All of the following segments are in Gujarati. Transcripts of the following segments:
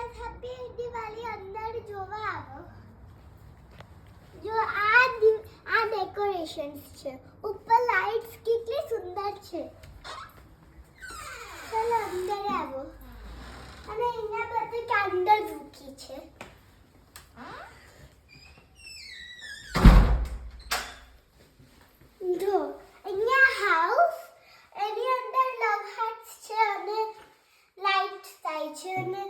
ગાઈસ હેપી દિવાળી અંદર જોવા આવો જો આ ડેકોરેશન્સ છે ઉપર લાઇટ્સ કેટલી સુંદર છે ચલો અંદર આવો અને અહીંયા બધી કેન્ડલ મૂકી છે જો અહીંયા હાઉસ એની અંદર લવ હાર્ટ્સ છે અને લાઇટ્સ થાય છે અને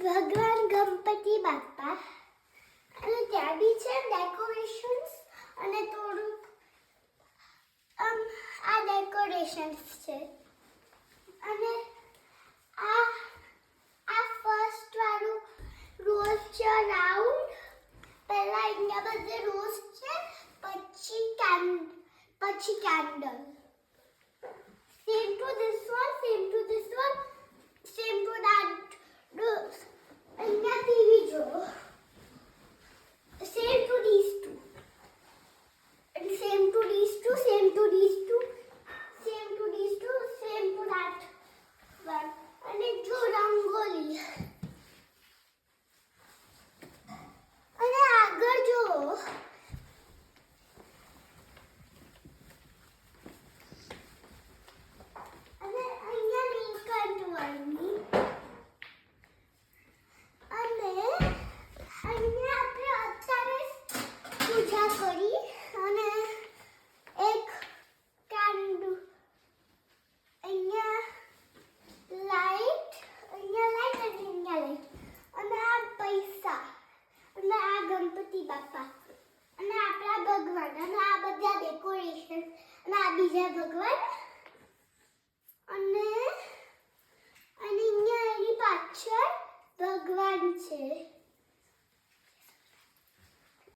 ભગવાન ગણપતિ બાપા અને ત્યાં બી છે ડેકોરેશન્સ અને થોડુંક આ ડેકોરેશન્સ છે અને આ ફર્સ્ટ વાળું રોઝ છે રાઉન્ડ પહેલા અહીંયા બધે રોઝ છે પછી candle same to this one same to this one same to that અહીંયા ટીવી જો same to these two and same to these two same to these two same to these two same to that one અને જો રંગોલી અને આગળ જો અને અહીંયા નીકળવાની અને અહીંયા આપણે અત્યારે પૂજા કરી અને એક કેન્ડલ અહીંયા લાઈટ અને આ પૈસા અને આ ગણપતિ બાપા અને આપણા ભગવાન અને આ બધા ડેકોરેશન અને આ બીજા ભગવાન અને અહીંયા એની પાછળ ભગવાન છે